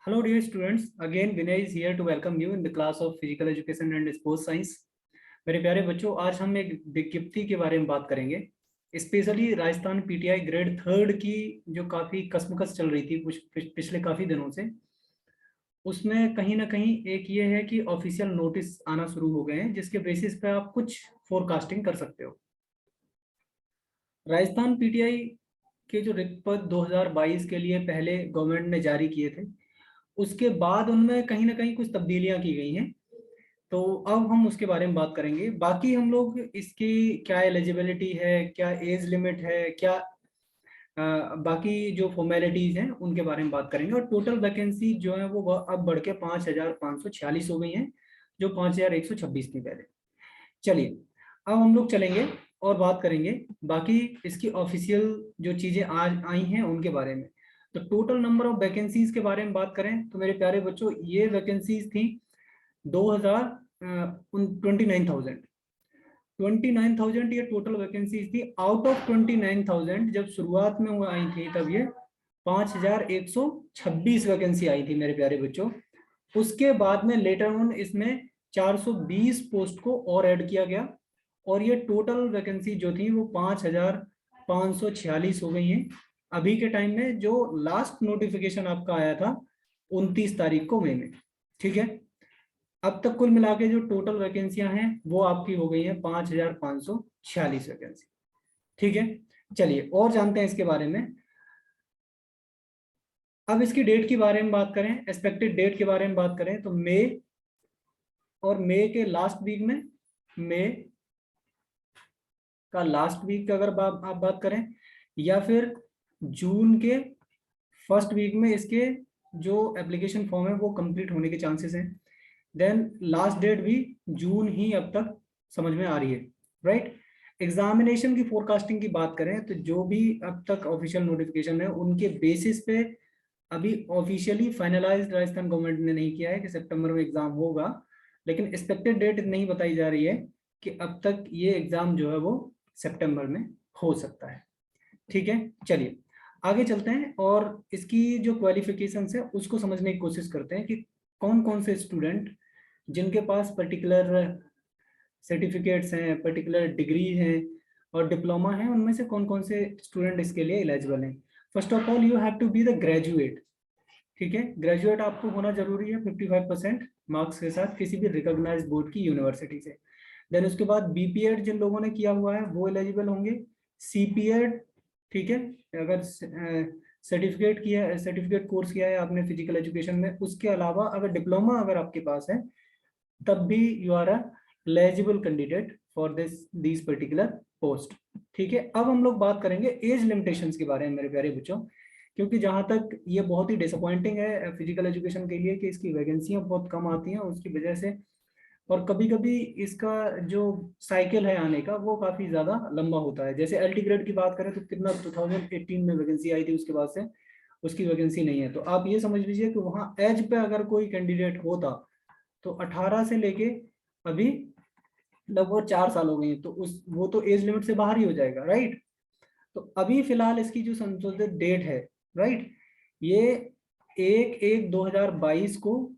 Hello dear students, again Vinay is here to welcome you in the class of Physical Education and Sports Science। मेरे प्यारे बच्चों, आज हम एक विज्ञप्ति के बारे में बात करेंगे। Specially Rajasthan PTI grade third की जो काफ़ी कसमकस चल रही थी कुछ पिछले काफ़ी दिनों से, उसमें कहीं ना कहीं एक ये है कि ऑफिशियल नोटिस आना शुरू हो गए हैं जिसके बेसिस पे आप कुछ फोरकास्टिंग कर सकते हो। राजस्थान पीटीआई के जो रिक्त पद 2022 के लिए पहले गवर्नमेंट ने जारी किए थे, उसके बाद उनमें कहीं ना कहीं कुछ तब्दीलियां की गई हैं। तो अब हम उसके बारे में बात करेंगे। बाकी हम लोग इसकी क्या एलिजिबिलिटी है, क्या एज लिमिट है, क्या बाकी जो फॉर्मेलिटीज हैं उनके बारे में बात करेंगे। और टोटल वैकेंसी जो है वो अब बढ़ के 5,546 हो गई हैं, जो 5,126 थी पहले। चलिए अब हम लोग चलेंगे और बात करेंगे बाकी इसकी ऑफिशियल जो चीजें आज आई हैं उनके बारे में। तो टोटल नंबर ऑफ वैकेंसीज के बारे में बात करें तो मेरे प्यारे बच्चों, ये वैकेंसीज थी 29,000 ये टोटल वैकेंसीज थी। आउट ऑफ 29,000 जब शुरुआत में वो आई थी तब ये 5,126 वैकेंसी आई थी मेरे प्यारे बच्चों। उसके बाद में लेटर ऑन इसमें 420 पोस्ट को और ऐड किया गया और ये टोटल वैकेंसी जो थी वो 5,546 हो गई हैं अभी के टाइम में। जो लास्ट नोटिफिकेशन आपका आया था 29 तारीख को मई में, ठीक है। अब तक कुल मिला के जो टोटल वैकेंसियां हैं वो आपकी हो गई हैं 5,546 वैकेंसी, ठीक है। चलिए और जानते हैं इसके बारे में। अब इसकी डेट के बारे में बात करें, एक्सपेक्टेड डेट के बारे में बात करें तो मई और मई के लास्ट वीक में, मई का लास्ट वीक अगर आप बात करें, या फिर जून के फर्स्ट वीक में इसके जो एप्लीकेशन फॉर्म है वो कंप्लीट होने के चांसेस हैं। देन लास्ट डेट भी जून ही अब तक समझ में आ रही है, राइट। एग्जामिनेशन की फोरकास्टिंग की बात करें तो जो भी अब तक ऑफिशियल नोटिफिकेशन है उनके बेसिस पे अभी ऑफिशियली फाइनलाइज्ड राजस्थान गवर्नमेंट ने नहीं किया है कि सितंबर में एग्जाम होगा, लेकिन एक्सपेक्टेड डेट नहीं बताई जा रही है कि अब तक ये एग्जाम जो है वो सितंबर में हो सकता है, ठीक है। चलिए आगे चलते हैं और इसकी जो क्वालिफिकेशंस है उसको समझने की कोशिश करते हैं कि कौन कौन से स्टूडेंट जिनके पास पर्टिकुलर सर्टिफिकेट्स हैं, पर्टिकुलर डिग्री हैं और डिप्लोमा है, उनमें से कौन कौन से स्टूडेंट इसके लिए एलिजिबल हैं। First of all you have to be the graduate, ठीक है। ग्रेजुएट आपको होना जरूरी है 55% मार्क्स के साथ किसी भी रिकॉग्नाइज्ड बोर्ड की यूनिवर्सिटी से। देन उसके बाद बीपीएड जिन लोगों ने किया हुआ है वो एलिजिबल होंगे। सीपीएड, ठीक है, अगर सर्टिफिकेट किया, सर्टिफिकेट कोर्स किया है आपने फिजिकल एजुकेशन में, उसके अलावा अगर डिप्लोमा अगर आपके पास है तब भी you are a eligible candidate for this particular post, ठीक है। अब हम लोग बात करेंगे एज लिमिटेशंस के बारे में मेरे प्यारे बच्चों, क्योंकि जहां तक ये बहुत ही डिसअपॉइंटिंग है फिजिकल एजुकेशन के लिए कि इसकी वैकेंसियां बहुत कम आती हैं उसकी वजह से, और कभी कभी इसका जो साइकिल है आने का वो काफी ज्यादा लंबा होता है। जैसे एलटी ग्रेड की बात करें तो कितना 2018 में वैकेंसी आई थी, उसके बाद से उसकी वैकेंसी नहीं है। तो आप ये समझ लीजिए कि वहाँ एज पे अगर कोई कैंडिडेट होता तो 18 से लेके अभी लगभग 4 साल हो गए हैं, तो उस वो तो एज लिमिट से बाहर ही हो जाएगा, राइट। तो अभी फिलहाल इसकी जो संशोधित डेट है, राइट, ये 1/1/2022 को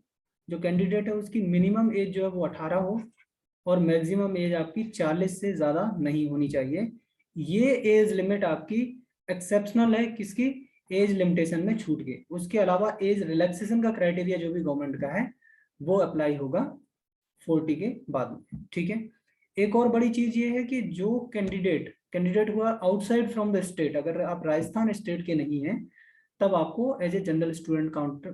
जो कैंडिडेट है उसकी मिनिमम एज जो है वो 18 हो और मैक्सिमम एज आपकी 40 से ज्यादा नहीं होनी चाहिए। ये एज लिमिट आपकी एक्सेप्शनल है, किसकी, एज लिमिटेशन में छूट गई। उसके अलावा एज रिलैक्सेशन का क्राइटेरिया जो भी गवर्नमेंट का है वो अप्लाई होगा 40 के बाद में, ठीक है। एक और बड़ी चीज ये है कि जो कैंडिडेट हुआ आउटसाइड फ्रॉम द स्टेट, अगर आप राजस्थान स्टेट के नहीं हैं तब आपको as a general student count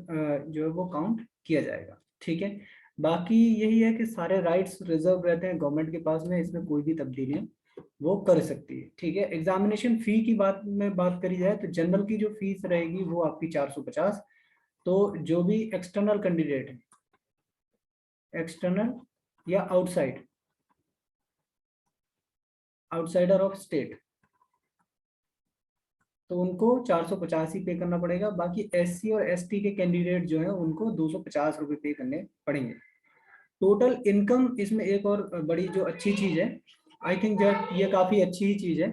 जो है वो काउंट किया जाएगा, ठीक है। बाकी यही है कि सारे राइट्स रिजर्व रहते हैं गवर्नमेंट के पास में, इसमें कोई भी तब्दीलियां वो कर सकती है, ठीक है। एग्जामिनेशन फी की बात करी जाए तो जनरल की जो फीस रहेगी वो आपकी 450। तो जो भी एक्सटर्नल कैंडिडेट है, एक्सटर्नल या आउटसाइडर ऑफ स्टेट, तो उनको 450 ही पे करना पड़ेगा। बाकी एससी और एसटी के कैंडिडेट जो है उनको 250 रुपये पे करने पड़ेंगे। टोटल इनकम इसमें एक और बड़ी जो अच्छी चीज है, आई थिंक ये काफी अच्छी ही चीज है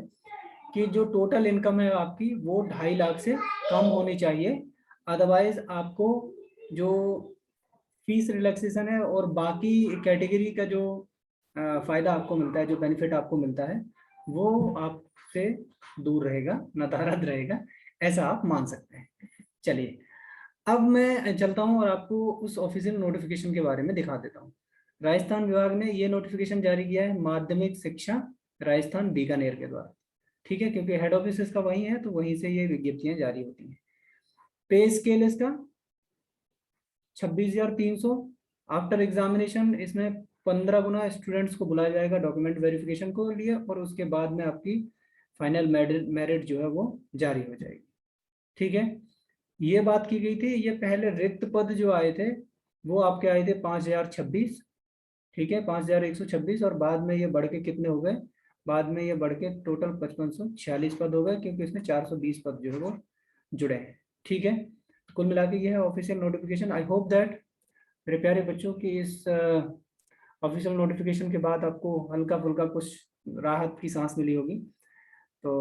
कि जो टोटल इनकम है आपकी वो 2.5 लाख से कम होनी चाहिए। अदरवाइज आपको जो फीस रिलैक्सेशन है और बाकी कैटेगरी का जो फायदा आपको मिलता है, जो बेनिफिट आपको मिलता है, वो आपसे दूर रहेगा, नदारद रहेगा, ऐसा आप मान सकते हैं। चलिए अब मैं चलता हूं और आपको उस ऑफिशियल नोटिफिकेशन के बारे में दिखा देता हूं। राजस्थान विभाग ने ये नोटिफिकेशन जारी किया है माध्यमिक शिक्षा राजस्थान बीकानेर के द्वारा, ठीक है, क्योंकि हेड ऑफिस इसका वही है, तो वहीं से ये विज्ञप्तियां जारी होती हैं। पे स्केल इसका 26,300। आफ्टर एग्जामिनेशन इसमें 15 गुना स्टूडेंट्स को बुलाया जाएगा डॉक्यूमेंट वेरिफिकेशन को लिए, और उसके बाद में आपकी फाइनल मेरिट जो है वो जारी हो जाएगी, ठीक है। ये बात की गई थी, ये पहले रिक्त पद जो आए थे वो आपके आए थे 5,026, ठीक है, 5,126, और बाद में ये बढ़ के कितने हो गए, बाद में ये बढ़ के टोटल 5546 पद हो गए, क्योंकि इसमें 420 पद जो है वो जुड़े हैं, ठीक है। तो कुल मिला के ये है official notification. I hope that मेरे प्यारे बच्चों की इस ऑफिशियल नोटिफिकेशन के बाद आपको हल्का फुल्का कुछ राहत की सांस मिली होगी। तो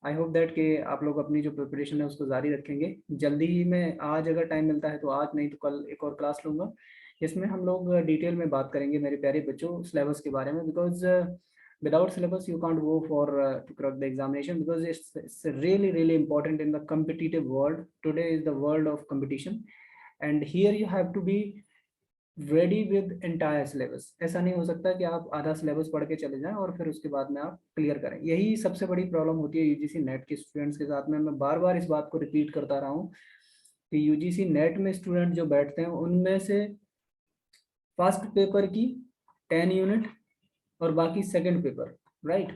आई होप दैट कि आप लोग अपनी जो प्रिपरेशन है उसको जारी रखेंगे। जल्दी ही में आज अगर टाइम मिलता है तो आज, नहीं तो कल एक और क्लास लूँगा, इसमें हम लोग डिटेल में बात करेंगे मेरे प्यारे बच्चों सिलेबस के बारे में, because without syllabus you can't go for to crack the examination, because it's really really important in the competitive world. Today is the world of competition, and here you have to be ready with entire syllabus. ऐसा नहीं हो सकता कि आप आधा syllabus पढ़ के चले जाएं और फिर उसके बाद में आप क्लियर करें। यही सबसे बड़ी प्रॉब्लम होती है यूजीसी नेट के स्टूडेंट्स के साथ में। मैं बार बार इस बात को रिपीट करता रहा हूँ कि यूजीसी नेट में स्टूडेंट जो बैठते हैं उनमें से फर्स्ट पेपर की 10 यूनिट और बाकी second paper, right,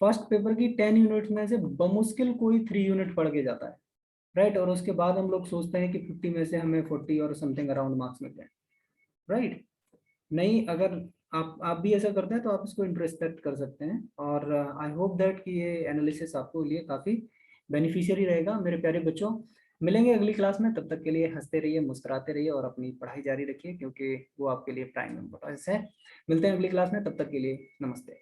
first paper की 10 यूनिट में से बमुश्किल कोई 3 यूनिट पढ़ के जाता है, राइट, और उसके बाद हम लोग सोचते हैं कि 50 में से हमें 40 और समथिंग अराउंड मार्क्स मिल जाए, राइट। नहीं, अगर आप भी ऐसा करते हैं तो आप इसको इंट्रोस्पेक्ट कर सकते हैं, और आई होप दैट कि ये एनालिसिस आपको लिए काफ़ी बेनिफिशियरी रहेगा। मेरे प्यारे बच्चों, मिलेंगे अगली क्लास में, तब तक के लिए हंसते रहिए, मुस्कुराते रहिए और अपनी पढ़ाई जारी रखिए, क्योंकि वो आपके लिए प्राइम इम्पोर्टेंस है। मिलते हैं अगली क्लास में, तब तक के लिए नमस्ते।